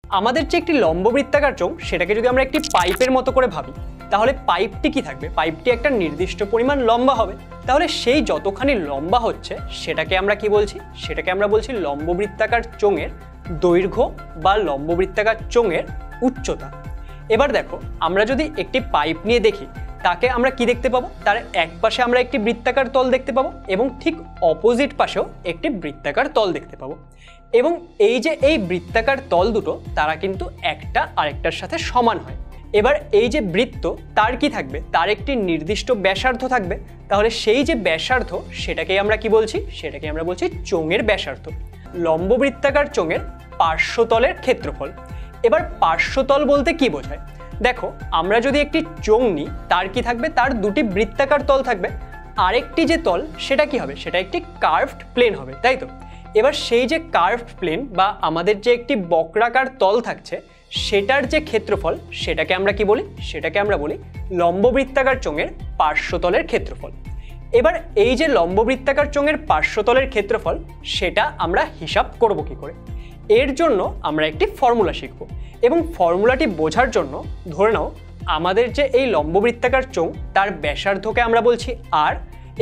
আমাদের যে একটি লম্ববৃত্তাকার চোঙ সেটাকে যদি আমরা একটি পাইপের মতো করে ভাবি, তাহলে পাইপটি কি থাকবে? পাইপটি একটা নির্দিষ্ট পরিমাণ লম্বা হবে। তাহলে সেই যতখানি লম্বা হচ্ছে সেটাকে আমরা কি বলছি? সেটাকে আমরা বলছি লম্ববৃত্তাকার চোঙের দৈর্ঘ্য বা লম্ববৃত্তাকার চোঙের উচ্চতা। এবার দেখো, আমরা যদি একটি পাইপ নিয়ে দেখি, তাকে আমরা কি দেখতে পাবো? তার এক পাশে আমরা একটি বৃত্তাকার তল দেখতে পাবো এবং ঠিক অপোজিট পাশেও একটি বৃত্তাকার তল দেখতে পাবো। এবং এই যে এই বৃত্তাকার তল দুটো, তারা কিন্তু একটা আরেকটার সাথে সমান হয়। এবার এই যে বৃত্ত, তার কি থাকবে? তার একটি নির্দিষ্ট ব্যাসার্ধ থাকবে। তাহলে সেই যে ব্যাসার্ধ, সেটাকেই আমরা কি বলছি? সেটাকে আমরা বলছি চোঙের ব্যাসার্ধ। লম্ববৃত্তাকার চোঙের পার্শ্বতলের ক্ষেত্রফল। এবার পার্শ্বতল বলতে কি বোঝায়? দেখো, আমরা যদি একটি চোঙ নিই, তার কি থাকবে? তার দুটি বৃত্তাকার তল থাকবে। আরেকটি যে তল, সেটা কি হবে? সেটা একটি কার্ভড প্লেন হবে, তাই তো? এবার সেই যে কার্ভড প্লেন বা আমাদের যে একটি বক্রাকার তল থাকছে, সেটার যে ক্ষেত্রফল, সেটাকে আমরা কি বলি? সেটাকে আমরা বলি লম্ববৃত্তাকার চোঙের পার্শ্বতলের ক্ষেত্রফল। এবার এই যে লম্ববৃত্তাকার চোঙের পার্শ্বতলের ক্ষেত্রফল, সেটা আমরা হিসাব করব কি করে? এর জন্য আমরা একটি ফর্মুলা শিখব এবং ফর্মুলাটি বোঝার জন্য ধরে নাও আমাদের যে এই লম্ববৃত্তাকার চোঙ, তার ব্যাসার্ধকে আমরা বলছি আর,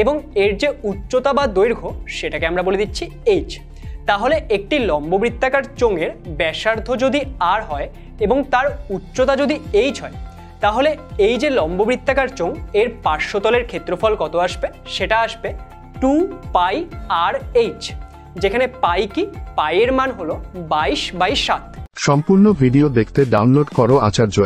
এবং এর যে উচ্চতা বা দৈর্ঘ্য, সেটাকে আমরা বলে দিচ্ছি এইচ। তাহলে একটি লম্ববৃত্তাকার চোঙের ব্যাসার্ধ যদি আর হয় এবং তার উচ্চতা যদি এইচ হয়, তাহলে এই যে লম্ববৃত্তাকার চোঙ, এর পার্শ্বতলের ক্ষেত্রফল কত আসবে? সেটা আসবে 2πr/h, যেখানে পাই কি? পাইয়ের মান হলো 22/7। সম্পূর্ণ ভিডিও দেখতে ডাউনলোড করো আচার্য অ্যাপ।